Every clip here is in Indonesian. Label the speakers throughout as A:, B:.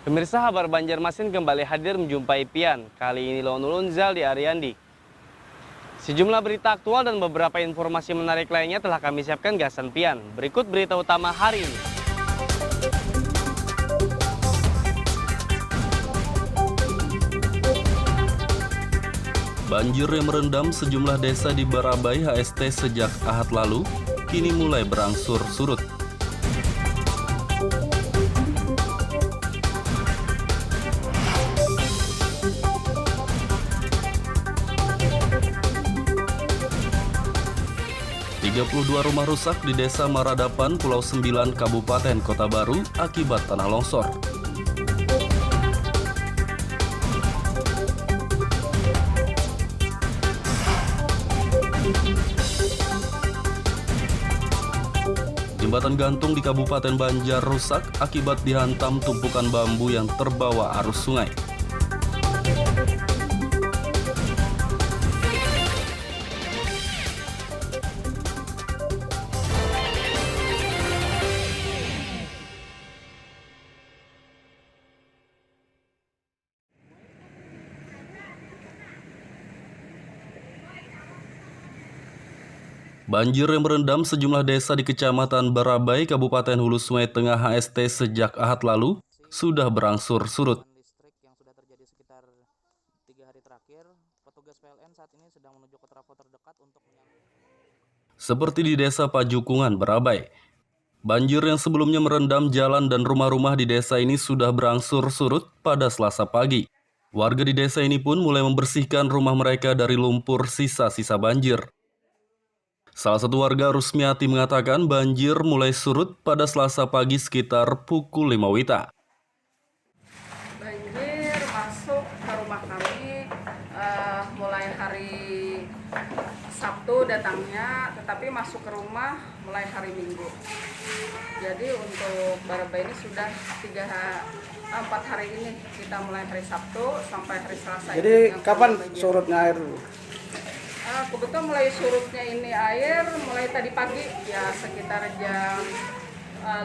A: Pemirsa, Kabar Banjarmasin kembali hadir menjumpai Pian. Kali ini Lone Lunzal di Ariandi. Sejumlah berita aktual dan beberapa informasi menarik lainnya telah kami siapkan gasan Pian. Berikut berita utama hari ini.
B: Banjir yang merendam sejumlah desa di Barabai HST sejak Ahad lalu, kini mulai berangsur surut. Dua rumah rusak di Desa Maradapan, Pulau Sembilan, Kabupaten Kota Baru akibat tanah longsor. Jembatan gantung di Kabupaten Banjar rusak akibat dihantam tumpukan bambu yang terbawa arus sungai. Banjir yang merendam sejumlah desa di Kecamatan Barabai, Kabupaten Hulu Sungai Tengah HST sejak Ahad lalu sudah berangsur surut.
C: Listrik yang sudah terjadi sekitar 3 hari terakhir, petugas PLN saat ini sedang menuju ke trafo terdekat untuk
B: Seperti di Desa Pajukungan, Barabai. Banjir yang sebelumnya merendam jalan dan rumah-rumah di desa ini sudah berangsur surut pada Selasa pagi. Warga di desa ini pun mulai membersihkan rumah mereka dari lumpur sisa-sisa banjir. Salah satu warga, Rusmiati, mengatakan banjir mulai surut pada Selasa pagi sekitar pukul 5 WITA.
D: Banjir masuk ke rumah kami mulai hari Sabtu datangnya, tetapi masuk ke rumah mulai hari Minggu. Jadi untuk Barabai ini sudah 4 hari ini, kita mulai hari Sabtu sampai hari Selasa.
E: Jadi kapan surutnya air?
D: Kebetulan mulai surutnya ini air mulai tadi pagi ya sekitar jam 5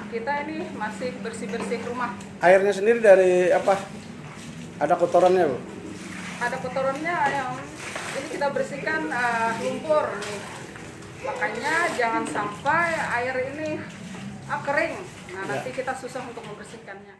D: kita ini masih bersih-bersih rumah.
E: Airnya sendiri dari apa? Ada kotorannya, Bu?
D: Ada kotorannya yang ini kita bersihkan lumpur nih. Makanya jangan sampai air ini kering. Nah, nanti kita susah untuk membersihkannya.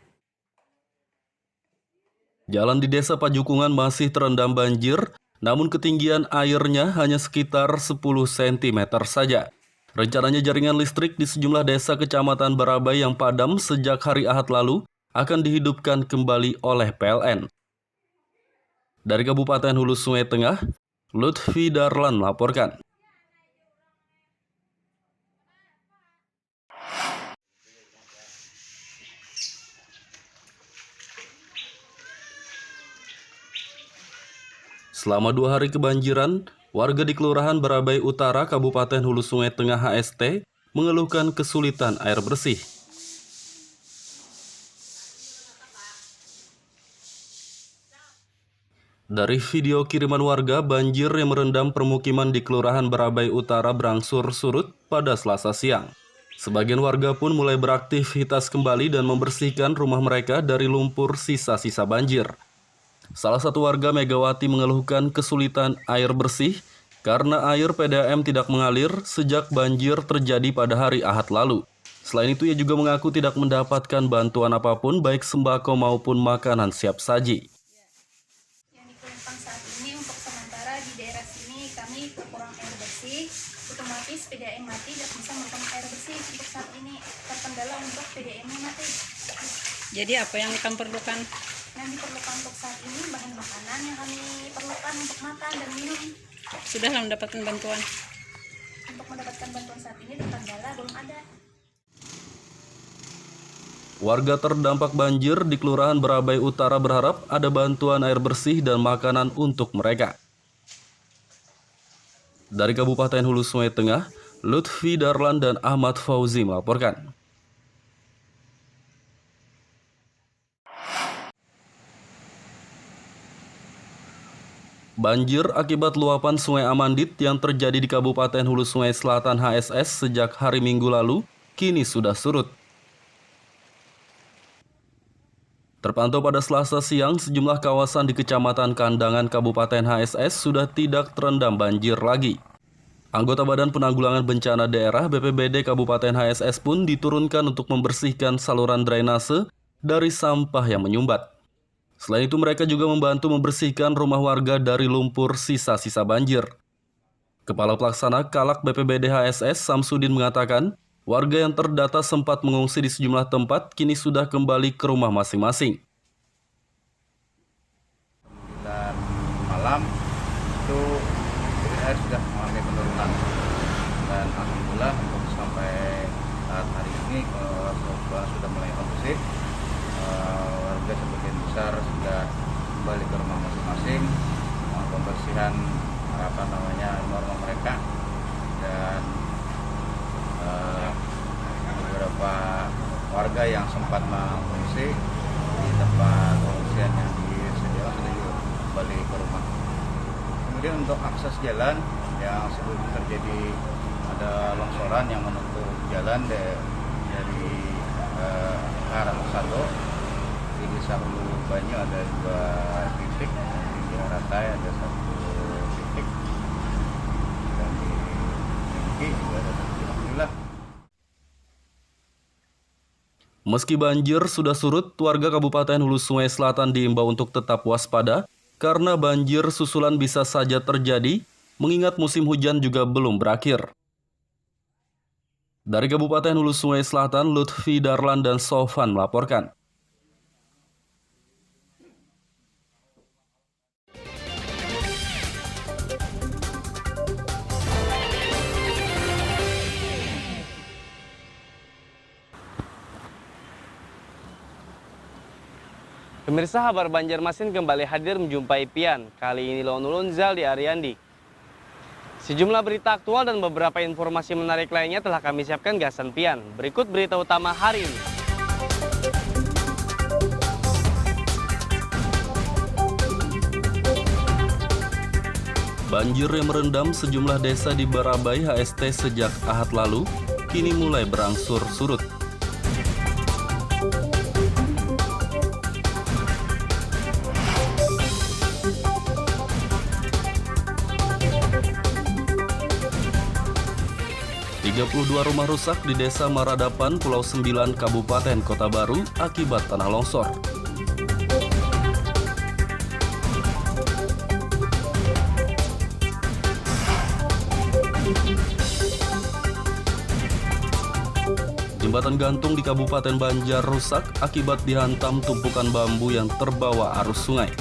B: Jalan di Desa Pajukungan masih terendam banjir, namun ketinggian airnya hanya sekitar 10 cm saja. Rencananya jaringan listrik di sejumlah desa Kecamatan Barabai yang padam sejak hari Ahad lalu akan dihidupkan kembali oleh PLN. Dari Kabupaten Hulu Sungai Tengah, Lutfi Darlan melaporkan. Selama 2 hari kebanjiran, warga di Kelurahan Barabai Utara, Kabupaten Hulu Sungai Tengah HST mengeluhkan kesulitan air bersih. Dari video kiriman warga, banjir yang merendam permukiman di Kelurahan Barabai Utara berangsur surut pada Selasa siang. Sebagian warga pun mulai beraktivitas kembali dan membersihkan rumah mereka dari lumpur sisa-sisa banjir. Salah satu warga, Megawati, mengeluhkan kesulitan air bersih karena air PDAM tidak mengalir sejak banjir terjadi pada hari Ahad lalu. Selain itu, ia juga mengaku tidak mendapatkan bantuan apapun baik sembako maupun makanan siap saji.
F: Yang dikeluhkan saat ini untuk sementara di daerah sini kami kekurangan air bersih, otomatis PDAM mati dan bisa menemukan air bersih untuk saat ini terkendala untuk PDAM mati.
G: Jadi apa yang kami perlukan?
F: Yang diperlukan untuk saat ini bahan makanan yang kami perlukan untuk makan dan minum.
G: Sudah mendapatkan bantuan?
F: Untuk mendapatkan bantuan saat ini terkendala belum ada.
B: Warga terdampak banjir di Kelurahan Barabai Utara berharap ada bantuan air bersih dan makanan untuk mereka. Dari Kabupaten Hulu Sungai Tengah, Lutfi Darlan dan Ahmad Fauzi melaporkan. Banjir akibat luapan Sungai Amandit yang terjadi di Kabupaten Hulu Sungai Selatan HSS sejak hari Minggu lalu kini sudah surut. Terpantau pada Selasa siang, sejumlah kawasan di Kecamatan Kandangan Kabupaten HSS sudah tidak terendam banjir lagi. Anggota Badan Penanggulangan Bencana Daerah BPBD Kabupaten HSS pun diturunkan untuk membersihkan saluran drainase dari sampah yang menyumbat. Selain itu, mereka juga membantu membersihkan rumah warga dari lumpur sisa-sisa banjir. Kepala Pelaksana Kalak BPBD HSS Samsudin mengatakan, warga yang terdata sempat mengungsi di sejumlah tempat kini sudah kembali ke rumah masing-masing.
H: 9 malam itu air sudah mengalami penurunan dan alhamdulillah untuk sampai saat hari ini kebetulan sudah mulai kondusif. Warga sebagian besar sudah kembali ke rumah masing-masing, pembersihan norma mereka dan beberapa warga yang sempat mengungsi di tempat pengungsian yang disediakan sudah juga kembali ke rumah. Kemudian untuk akses jalan yang sebelum terjadi ada longsoran yang menutup jalan dari arah Sado di Desa Hulu Banyu ada 2 titik, di Ratai ada 1 titik dan di Mingki juga ada 1 titik. Alhamdulillah.
B: Meski banjir sudah surut, warga Kabupaten Hulu Sungai Selatan diimbau untuk tetap waspada karena banjir susulan bisa saja terjadi, mengingat musim hujan juga belum berakhir. Dari Kabupaten Hulu Sungai Selatan, Lutfi Darlan dan Sofan melaporkan.
A: Pemirsa, kabar Banjarmasin kembali hadir menjumpai Pian. Kali ini Ulun Zal di Ariandi. Sejumlah berita aktual dan beberapa informasi menarik lainnya telah kami siapkan Gasan Pian. Berikut berita utama hari ini.
B: Banjir yang merendam sejumlah desa di Barabai HST sejak Ahad lalu, kini mulai berangsur surut. Dua rumah rusak di Desa Maradapan, Pulau 9, Kabupaten Kota Baru akibat tanah longsor. Jembatan gantung di Kabupaten Banjar rusak akibat dihantam tumpukan bambu yang terbawa arus sungai.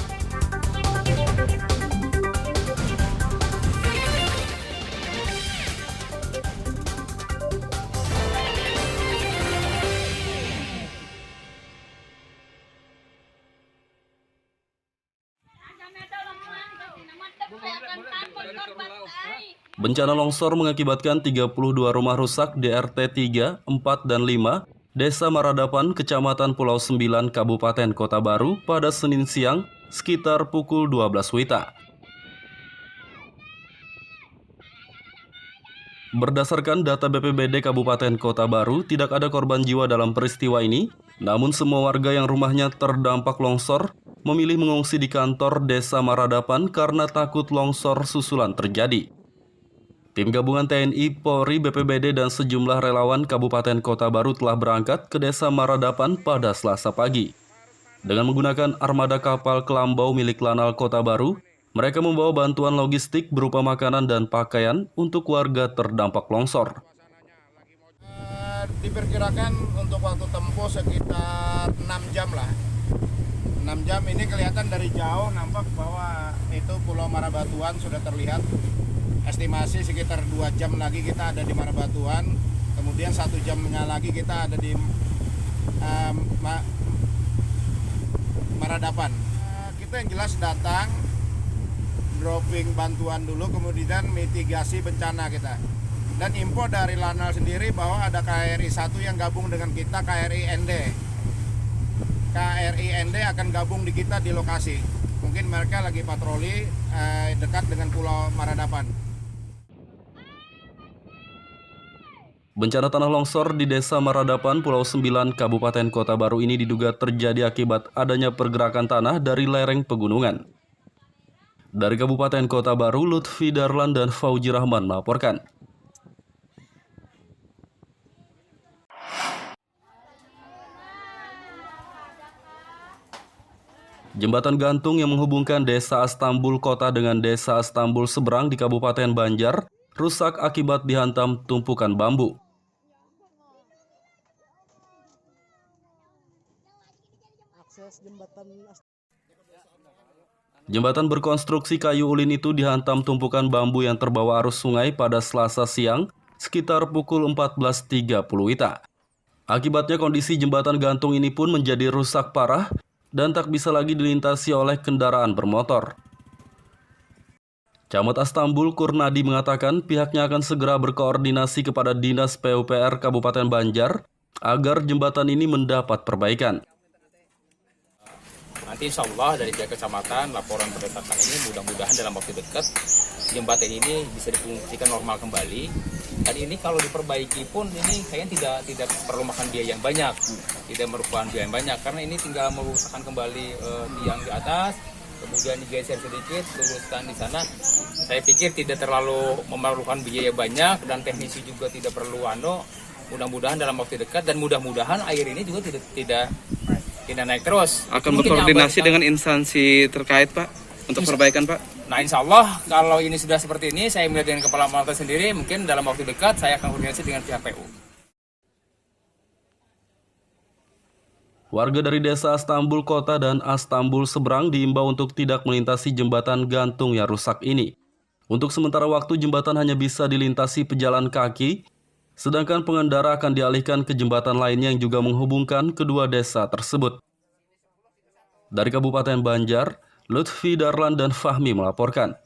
B: Bencana longsor mengakibatkan 32 rumah rusak di RT 3, 4, dan 5, Desa Maradapan, Kecamatan Pulau 9, Kabupaten Kota Baru pada Senin siang sekitar pukul 12 WITA. Berdasarkan data BPBD Kabupaten Kota Baru, tidak ada korban jiwa dalam peristiwa ini, namun semua warga yang rumahnya terdampak longsor memilih mengungsi di kantor Desa Maradapan karena takut longsor susulan terjadi. Tim gabungan TNI, Polri, BPBD, dan sejumlah relawan Kabupaten Kota Baru telah berangkat ke Desa Maradapan pada Selasa pagi. Dengan menggunakan armada kapal Kelambau milik Lanal Kota Baru, mereka membawa bantuan logistik berupa makanan dan pakaian untuk warga terdampak longsor.
E: Diperkirakan untuk waktu tempuh sekitar 6 jam lah. 6 jam ini kelihatan dari jauh, nampak bahwa itu Pulau Marabatuan sudah terlihat. Estimasi sekitar 2 jam lagi kita ada di Marabatuan, kemudian 1 jamnya lagi kita ada di Maradapan. Kita yang jelas datang, dropping bantuan dulu, kemudian mitigasi bencana kita. Dan info dari Lanal sendiri bahwa ada KRI 1 yang gabung dengan kita, KRI ND. KRI ND akan gabung di kita di lokasi. Mungkin mereka lagi patroli dekat dengan Pulau Maradapan.
B: Bencana tanah longsor di Desa Maradapan, Pulau 9, Kabupaten Kota Baru ini diduga terjadi akibat adanya pergerakan tanah dari lereng pegunungan. Dari Kabupaten Kota Baru, Lutfi Darlan dan Fauji Rahman melaporkan. Jembatan gantung yang menghubungkan Desa Astambul Kota dengan Desa Astambul Seberang di Kabupaten Banjar rusak akibat dihantam tumpukan bambu. Jembatan berkonstruksi kayu ulin itu dihantam tumpukan bambu yang terbawa arus sungai pada Selasa siang sekitar pukul 14.30 WITA. Akibatnya kondisi jembatan gantung ini pun menjadi rusak parah dan tak bisa lagi dilintasi oleh kendaraan bermotor. Camat Astambul Kurnadi mengatakan pihaknya akan segera berkoordinasi kepada Dinas PUPR Kabupaten Banjar agar jembatan ini mendapat perbaikan.
I: Nanti insya Allah dari pihak kecamatan laporan berdasarkan ini mudah-mudahan dalam waktu dekat jembatan ini bisa difungsikan normal kembali. Dan ini kalau diperbaiki pun ini kayaknya tidak perlu makan biaya yang banyak, tidak merupakan biaya yang banyak karena ini tinggal merusakkan kembali tiang di atas, kemudian digeser sedikit, luruskan di sana. Saya pikir tidak terlalu memerlukan biaya banyak dan teknisi juga tidak perlu mudah-mudahan dalam waktu dekat dan mudah-mudahan air ini juga tidak naik terus.
A: Akan berkoordinasi dengan instansi terkait, Pak, untuk perbaikan, Pak?
I: Nah, insya Allah kalau ini sudah seperti ini, saya melihat dengan kepala mata sendiri, mungkin dalam waktu dekat saya akan koordinasi dengan pihak PU.
B: Warga dari Desa Astambul Kota dan Astambul Seberang diimbau untuk tidak melintasi jembatan gantung yang rusak ini. Untuk sementara waktu jembatan hanya bisa dilintasi pejalan kaki, sedangkan pengendara akan dialihkan ke jembatan lainnya yang juga menghubungkan kedua desa tersebut. Dari Kabupaten Banjar, Lutfi Darlan dan Fahmi melaporkan.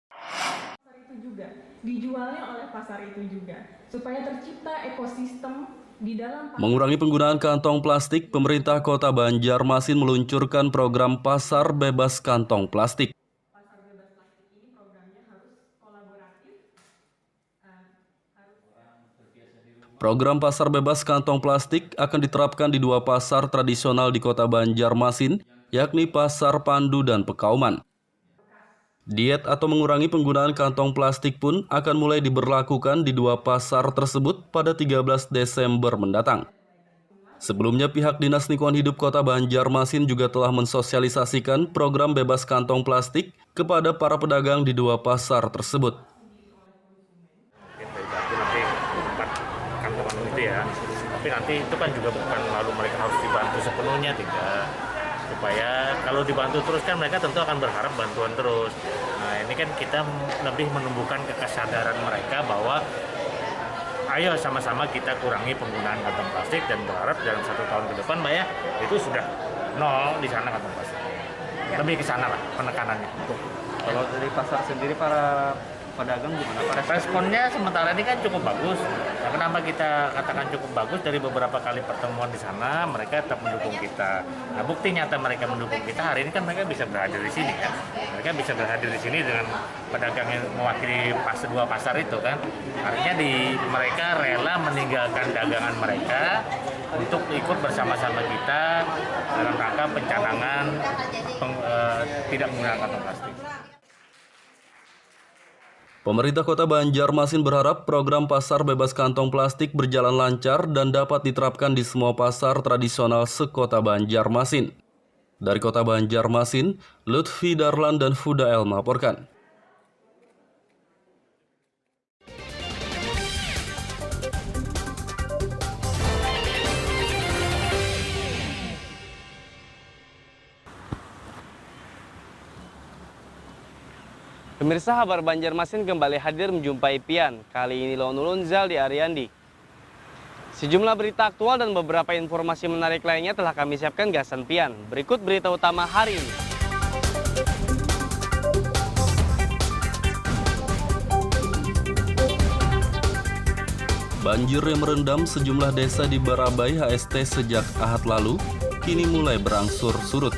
J: Pasar itu juga dijualnya oleh pasar itu juga supaya tercipta ekosistem di dalam.
B: Mengurangi penggunaan kantong plastik, pemerintah Kota Banjarmasin meluncurkan program Pasar Bebas Kantong Plastik.
J: Pasar bebas plastik ini programnya harus kolaboratif.
B: Program Pasar Bebas Kantong Plastik akan diterapkan di dua pasar tradisional di Kota Banjarmasin, yakni Pasar Pandu dan Pekauman. Diet atau mengurangi penggunaan kantong plastik pun akan mulai diberlakukan di dua pasar tersebut pada 13 Desember mendatang. Sebelumnya pihak Dinas Lingkungan Hidup Kota Banjarmasin juga telah mensosialisasikan program bebas kantong plastik kepada para pedagang di dua pasar tersebut.
K: Nanti tempat kantongan itu ya, tapi nanti itu kan juga bukan lalu mereka harus dibantu sepenuhnya, tidak. Supaya kalau dibantu terus kan mereka tentu akan berharap bantuan terus. Nah ini kan kita lebih menumbuhkan kesadaran mereka bahwa ayo sama-sama kita kurangi penggunaan kantong plastik dan berharap dalam 1 tahun ke depan Mbak ya itu sudah nol di sana kantong plastik. Lebih ke sana lah penekanannya.
A: Kalau dari pasar sendiri para pedagang gimana, Pak?
K: Responnya sementara ini kan cukup bagus. Nah, kenapa kita katakan cukup bagus? Dari beberapa kali pertemuan di sana, mereka tetap mendukung kita. Nah, bukti nyata mereka mendukung kita hari ini kan mereka bisa berhadir di sini kan. Mereka bisa berhadir di sini dengan pedagang yang mewakili dua pasar itu kan. Artinya mereka rela meninggalkan dagangan mereka untuk ikut bersama-sama kita dalam rangka pencanangan tidak menggunakan kantong plastik.
B: Pemerintah Kota Banjarmasin berharap program Pasar Bebas Kantong Plastik berjalan lancar dan dapat diterapkan di semua pasar tradisional se-Kota Banjarmasin. Dari Kota Banjarmasin, Lutfi Darlan dan Fudael melaporkan.
A: Pemirsa, Kabar Banjarmasin kembali hadir menjumpai Pian. Kali ini Lonulun Zal di Ariandi. Sejumlah berita aktual dan beberapa informasi menarik lainnya telah kami siapkan Gasan Pian. Berikut berita utama hari ini.
B: Banjir yang merendam sejumlah desa di Barabai HST sejak Ahad lalu, kini mulai berangsur surut.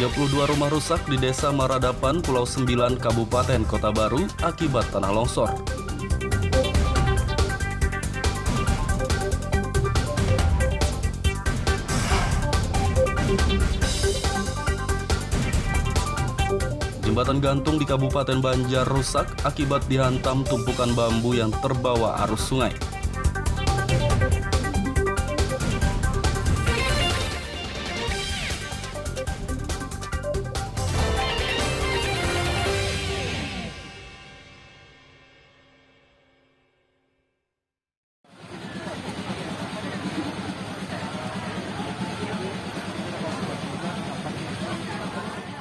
B: 32 rumah rusak di Desa Maradapan, Pulau 9, Kabupaten Kota Baru akibat tanah longsor. Jembatan gantung di Kabupaten Banjar rusak akibat dihantam tumpukan bambu yang terbawa arus sungai.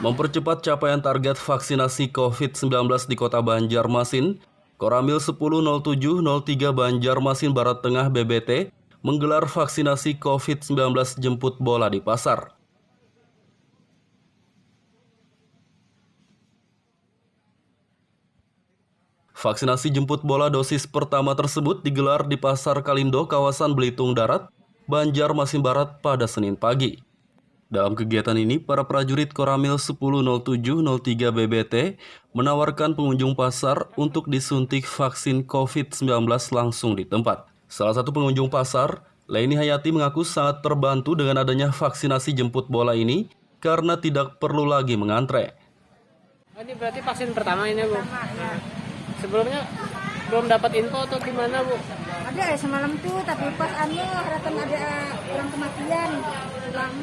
B: Mempercepat capaian target vaksinasi COVID-19 di Kota Banjarmasin, Koramil 100703 Banjarmasin Barat Tengah BBT menggelar vaksinasi COVID-19 jemput bola di pasar. Vaksinasi jemput bola dosis pertama tersebut digelar di Pasar Kalindo, kawasan Belitung Darat, Banjarmasin Barat pada Senin pagi. Dalam kegiatan ini, para prajurit Koramil 100703 BBT menawarkan pengunjung pasar untuk disuntik vaksin COVID-19 langsung di tempat. Salah satu pengunjung pasar, Leni Hayati, mengaku sangat terbantu dengan adanya vaksinasi jemput bola ini karena tidak perlu lagi mengantre.
L: Ini berarti vaksin pertama ini, Bu? Pertama, ya. Sebelumnya belum dapat info atau gimana, Bu?
M: Ada semalam tuh, tapi pas harapan ada orang kematian pulang.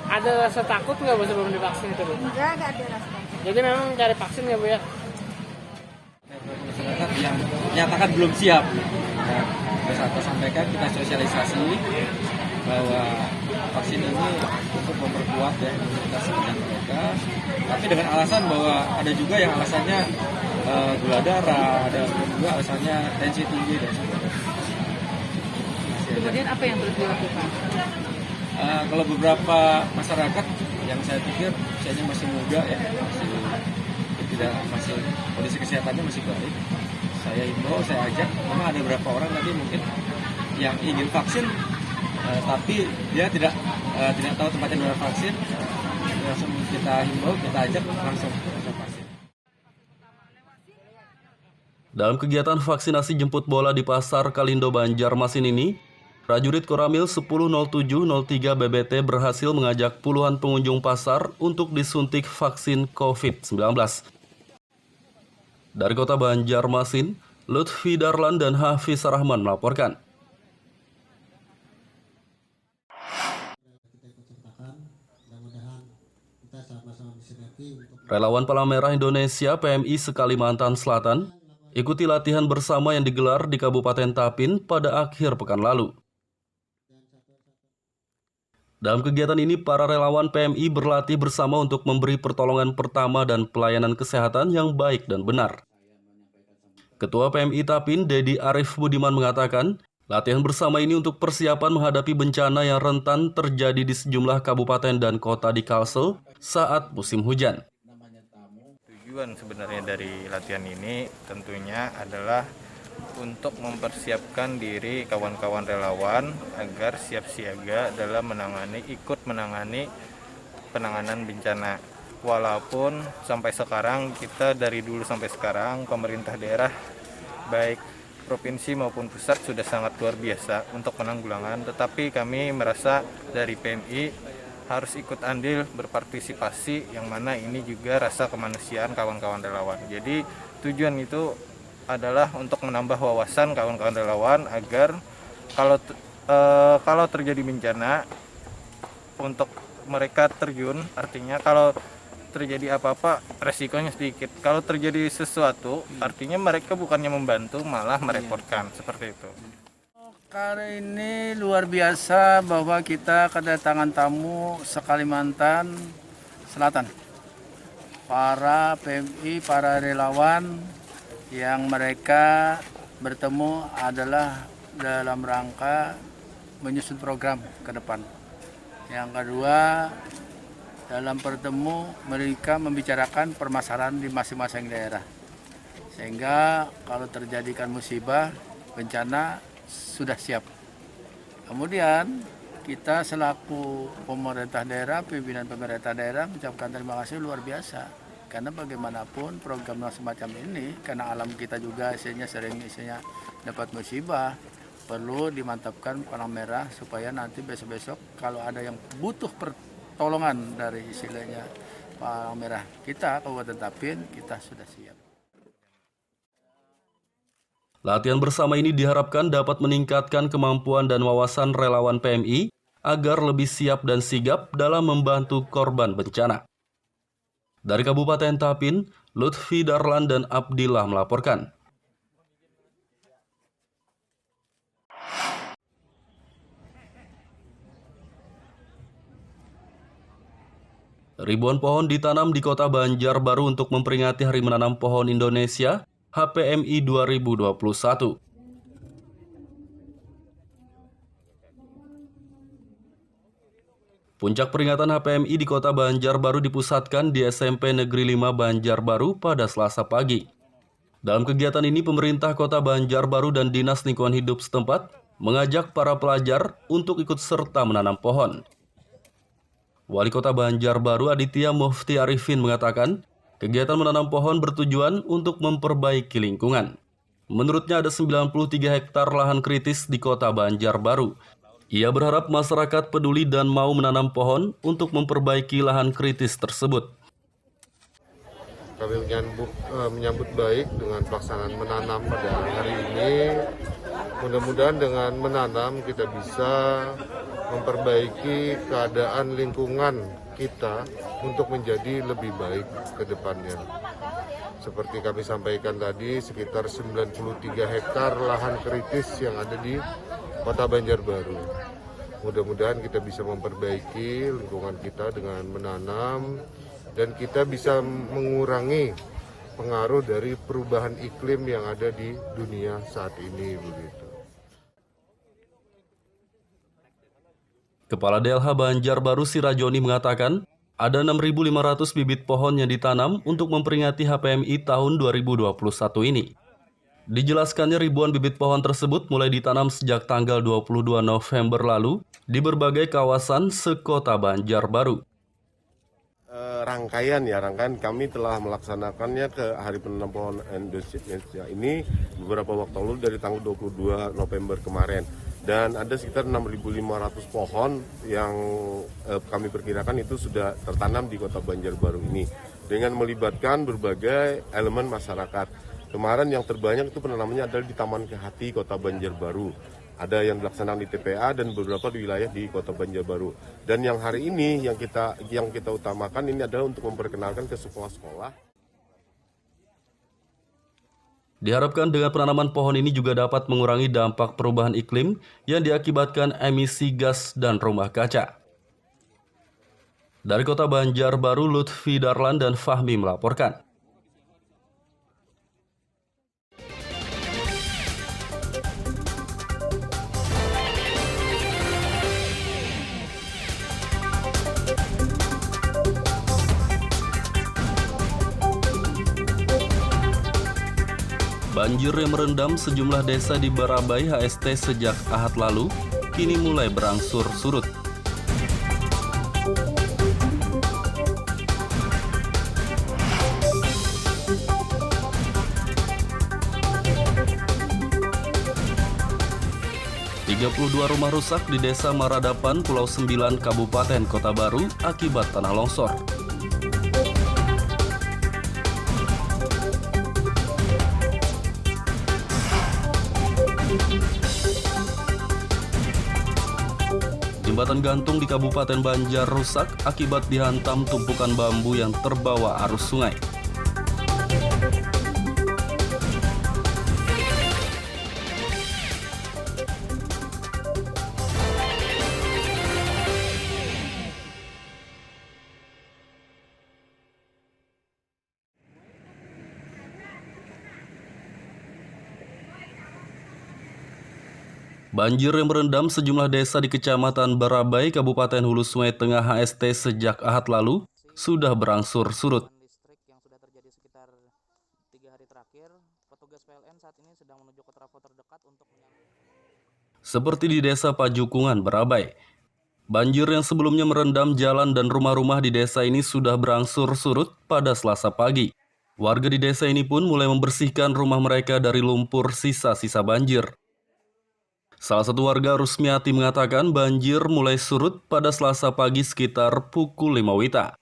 L: Ada rasa takut nggak, Bu, sebelum divaksin itu, Bu?
M: Enggak ada rasa.
L: Jadi memang cari vaksin ya, Bu, ya?
N: Masyarakat yang nyatakan belum siap. Nah, kita sampaikan, kita sosialisasi bahwa vaksin ini untuk memperkuat ya imunitas mereka. Tapi dengan alasan bahwa ada juga yang alasannya gula darah, ada juga alasannya tensi tinggi dan sebagainya.
G: Kemudian apa yang terus dilakukan?
N: Kalau beberapa masyarakat yang saya pikir usianya masih muda ya, masih kondisi kesehatannya masih baik, saya himbau, saya ajak, memang ada beberapa orang tadi mungkin yang ingin vaksin tapi dia tidak tahu tempatnya di mana vaksin, langsung kita himbau, kita ajak langsung vaksin.
B: Dalam kegiatan vaksinasi jemput bola di Pasar Kalindo Banjarmasin ini, prajurit Koramil 100703 BBT berhasil mengajak puluhan pengunjung pasar untuk disuntik vaksin COVID-19. Dari Kota Banjarmasin, Lutfi Darlan dan Hafiz Rahman melaporkan. Relawan Palang Merah Indonesia PMI se-Kalimantan Selatan ikuti latihan bersama yang digelar di Kabupaten Tapin pada akhir pekan lalu. Dalam kegiatan ini, para relawan PMI berlatih bersama untuk memberi pertolongan pertama dan pelayanan kesehatan yang baik dan benar. Ketua PMI Tapin, Dedi Arif Budiman, mengatakan, latihan bersama ini untuk persiapan menghadapi bencana yang rentan terjadi di sejumlah kabupaten dan kota di Kalsel saat musim hujan.
O: Tujuan sebenarnya dari latihan ini tentunya adalah untuk mempersiapkan diri kawan-kawan relawan agar siap siaga dalam ikut menangani penanganan bencana. Walaupun sampai sekarang kita dari dulu sampai sekarang pemerintah daerah baik provinsi maupun pusat sudah sangat luar biasa untuk penanggulangan, tetapi kami merasa dari PMI harus ikut andil berpartisipasi, yang mana ini juga rasa kemanusiaan kawan-kawan relawan. Jadi tujuan itu adalah untuk menambah wawasan kawan-kawan relawan agar kalau terjadi bencana untuk mereka terjun, artinya kalau terjadi apa-apa resikonya sedikit. Kalau terjadi sesuatu artinya mereka bukannya membantu malah merepotkan, seperti itu.
P: Kali ini luar biasa bahwa kita kedatangan tamu se-Kalimantan Selatan. Para PMI, para relawan yang mereka bertemu adalah dalam rangka menyusun program ke depan. Yang kedua, dalam bertemu mereka membicarakan permasalahan di masing-masing daerah. Sehingga kalau terjadikan musibah, bencana sudah siap. Kemudian kita selaku pemerintah daerah, pimpinan pemerintah daerah mengucapkan terima kasih luar biasa. Karena bagaimanapun program semacam ini, karena alam kita juga isinya dapat musibah, perlu dimantapkan palang merah supaya nanti besok-besok kalau ada yang butuh pertolongan dari istilahnya palang merah kita, Kabupaten Tapin, kita sudah siap.
B: Latihan bersama ini diharapkan dapat meningkatkan kemampuan dan wawasan relawan PMI agar lebih siap dan sigap dalam membantu korban bencana. Dari Kabupaten Tapin, Lutfi Darlan dan Abdillah melaporkan. Ribuan pohon ditanam di Kota Banjarbaru untuk memperingati Hari Menanam Pohon Indonesia HPMI 2021. Puncak peringatan HPMI di Kota Banjarbaru dipusatkan di SMP Negeri 5 Banjarbaru pada Selasa pagi. Dalam kegiatan ini, pemerintah Kota Banjarbaru dan Dinas Lingkungan Hidup setempat mengajak para pelajar untuk ikut serta menanam pohon. Wali Kota Banjarbaru Aditya Mufti Arifin mengatakan, kegiatan menanam pohon bertujuan untuk memperbaiki lingkungan. Menurutnya ada 93 hektar lahan kritis di Kota Banjarbaru. Ia berharap masyarakat peduli dan mau menanam pohon untuk memperbaiki lahan kritis tersebut.
Q: Kami menyambut baik dengan pelaksanaan menanam pada hari ini. Mudah-mudahan dengan menanam kita bisa memperbaiki keadaan lingkungan kita untuk menjadi lebih baik ke depannya. Seperti kami sampaikan tadi, sekitar 93 hektar lahan kritis yang ada di Kota Banjarbaru. Mudah-mudahan kita bisa memperbaiki lingkungan kita dengan menanam dan kita bisa mengurangi pengaruh dari perubahan iklim yang ada di dunia saat ini begitu.
B: Kepala DLH Banjarbaru Sirajoni mengatakan, ada 6.500 bibit pohon yang ditanam untuk memperingati HPMI tahun 2021 ini. Dijelaskannya ribuan bibit pohon tersebut mulai ditanam sejak tanggal 22 November lalu di berbagai kawasan sekota Banjarbaru.
Q: Rangkaian kami telah melaksanakannya ke Hari Penanam Pohon Indonesia ini beberapa waktu lalu dari tanggal 22 November kemarin. Dan ada sekitar 6.500 pohon yang kami perkirakan itu sudah tertanam di Kota Banjarbaru ini dengan melibatkan berbagai elemen masyarakat. Kemarin yang terbanyak itu penanamannya adalah di Taman Kehati Kota Banjarbaru. Ada yang dilaksanakan di TPA dan beberapa di wilayah di Kota Banjarbaru. Dan yang hari ini yang kita utamakan ini adalah untuk memperkenalkan ke sekolah-sekolah.
B: Diharapkan dengan penanaman pohon ini juga dapat mengurangi dampak perubahan iklim yang diakibatkan emisi gas dan rumah kaca. Dari Kota Banjarbaru, Lutfi Darlan dan Fahmi melaporkan. Banjir yang merendam sejumlah desa di Barabai HST sejak Ahad lalu, kini mulai berangsur surut. Dua rumah rusak di Desa Maradapan, Pulau 9, Kabupaten Kota Baru akibat tanah longsor. Jembatan gantung di Kabupaten Banjar rusak akibat dihantam tumpukan bambu yang terbawa arus sungai. Banjir yang merendam sejumlah desa di Kecamatan Barabai, Kabupaten Hulu Sungai Tengah HST sejak Ahad lalu sudah berangsur surut.
C: Listrik yang sudah terjadi sekitar 3 hari terakhir, petugas PLN saat ini sedang menuju ke trafo terdekat untuk
B: Seperti di Desa Pajukungan, Barabai. Banjir yang sebelumnya merendam jalan dan rumah-rumah di desa ini sudah berangsur surut pada Selasa pagi. Warga di desa ini pun mulai membersihkan rumah mereka dari lumpur sisa-sisa banjir. Salah satu warga, Rusmiati, mengatakan banjir mulai surut pada Selasa pagi sekitar pukul 5 WITA.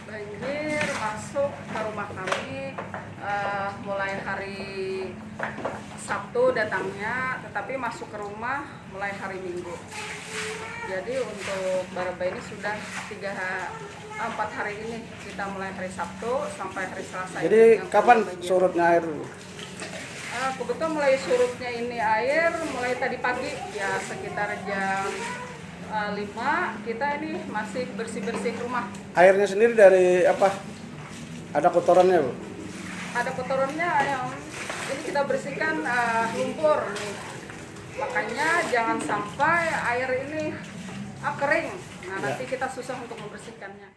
D: Banjir masuk ke rumah kami mulai hari Sabtu datangnya, tetapi masuk ke rumah mulai hari Minggu. Jadi untuk Baraba ini sudah 4 hari ini, kita mulai hari Sabtu sampai hari Selasa.
R: Jadi kapan surutnya air?
D: Kebetulan mulai surutnya ini air mulai tadi pagi ya sekitar jam 5 kita ini masih bersih-bersih rumah.
R: Airnya sendiri dari apa? Ada kotorannya, Bu?
D: Ada kotorannya yang ini kita bersihkan lumpur nih. Makanya jangan sampai air ini kering. Nah, nanti kita susah untuk membersihkannya.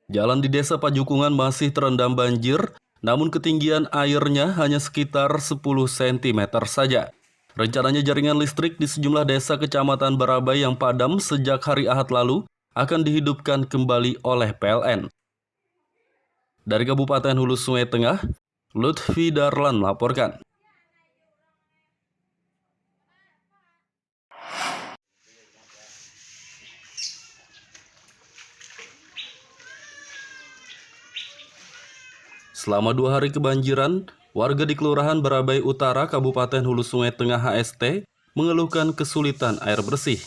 B: Jalan di Desa Pajukungan masih terendam banjir, namun ketinggian airnya hanya sekitar 10 cm saja. Rencananya jaringan listrik di sejumlah desa Kecamatan Barabai yang padam sejak hari Ahad lalu akan dihidupkan kembali oleh PLN. Dari Kabupaten Hulu Sungai Tengah, Lutfi Darlan melaporkan. Selama 2 hari kebanjiran, warga di Kelurahan Barabai Utara, Kabupaten Hulu Sungai Tengah HST, mengeluhkan kesulitan air bersih.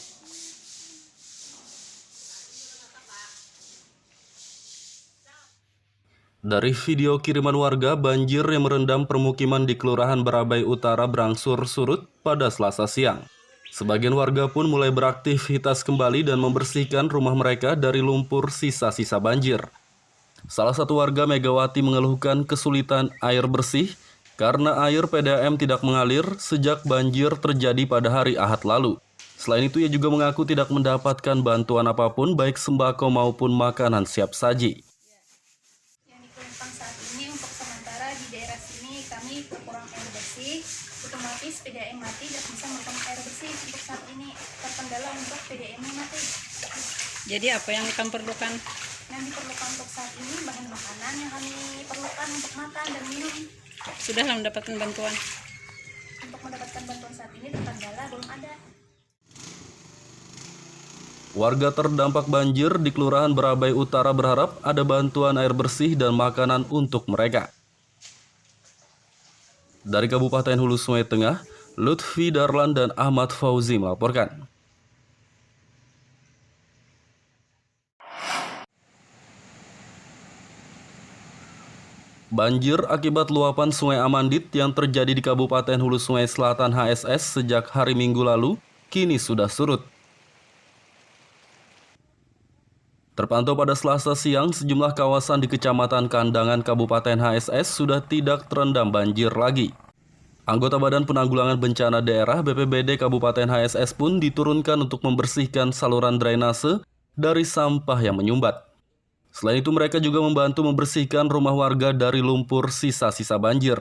B: Dari video kiriman warga, banjir yang merendam permukiman di Kelurahan Barabai Utara berangsur surut pada Selasa siang. Sebagian warga pun mulai beraktivitas kembali dan membersihkan rumah mereka dari lumpur sisa-sisa banjir. Salah satu warga, Megawati, mengeluhkan kesulitan air bersih karena air PDAM tidak mengalir sejak banjir terjadi pada hari Ahad lalu. Selain itu, ia juga mengaku tidak mendapatkan bantuan apapun baik sembako maupun makanan siap saji.
F: Yang dikeluhkan saat ini untuk sementara di daerah sini kami kekurangan air bersih, otomatis PDAM mati dan bisa menemukan air bersih. Untuk saat ini terkendala untuk PDAM mati.
G: Jadi apa yang kamu perlukan?
F: Yang diperlukan untuk saat ini bahan makanan yang kami perlukan untuk makan dan minum.
G: Sudah mendapatkan bantuan?
F: Untuk mendapatkan bantuan saat ini terkendala belum ada.
B: Warga terdampak banjir di Kelurahan Barabai Utara berharap ada bantuan air bersih dan makanan untuk mereka. Dari Kabupaten Hulu Sungai Tengah, Lutfi Darlan dan Ahmad Fauzi melaporkan. Banjir akibat luapan Sungai Amandit yang terjadi di Kabupaten Hulu Sungai Selatan HSS sejak hari Minggu lalu kini sudah surut. Terpantau pada Selasa siang, sejumlah kawasan di Kecamatan Kandangan Kabupaten HSS sudah tidak terendam banjir lagi. Anggota Badan Penanggulangan Bencana Daerah BPBD Kabupaten HSS pun diturunkan untuk membersihkan saluran drainase dari sampah yang menyumbat. Selain itu, mereka juga membantu membersihkan rumah warga dari lumpur sisa-sisa banjir.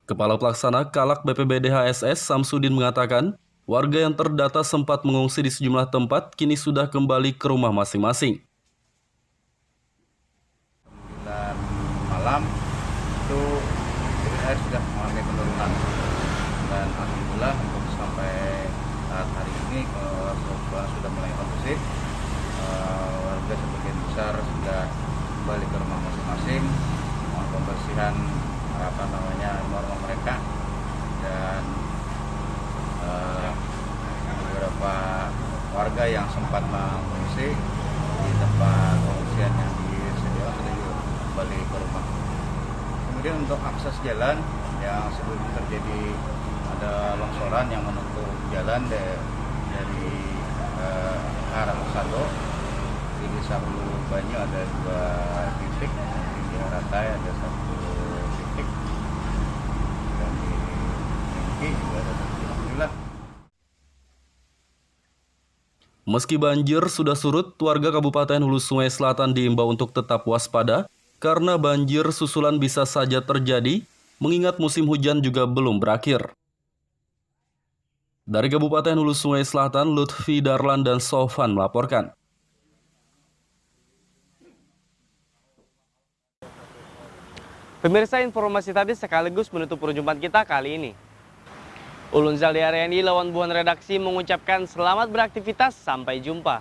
B: Kepala Pelaksana Kalak BPBD HSS, Samsudin, mengatakan, warga yang terdata sempat mengungsi di sejumlah tempat kini sudah kembali ke rumah masing-masing.
H: 9 malam itu air sudah mengalami penurunan, dan alhamdulillah untuk sampai saat hari ini sudah mulai kondusif. Warga sebagian besar sudah kembali ke rumah masing-masing, pembersihan norma mereka, dan beberapa warga yang sempat mengungsi di tempat pengungsian yang disediakan sudah juga kembali ke rumah. Kemudian untuk akses jalan yang sebelum terjadi ada longsoran yang menutup jalan dari arah Sando di Desa Hulu Banyu ada 2 titik, di Ratai ada 1 titik, dan di Tinggi juga ada 1 titik. Alhamdulillah.
B: Meski banjir sudah surut, warga Kabupaten Hulu Sungai Selatan diimbau untuk tetap waspada karena banjir susulan bisa saja terjadi, mengingat musim hujan juga belum berakhir. Dari Kabupaten Hulu Sungai Selatan, Lutfi Darlan dan Sofan melaporkan.
A: Pemirsa, informasi tadi sekaligus menutup perjumpaan kita kali ini. Ulun Zaldi Ariandi lawan buan redaksi mengucapkan selamat beraktivitas, sampai jumpa.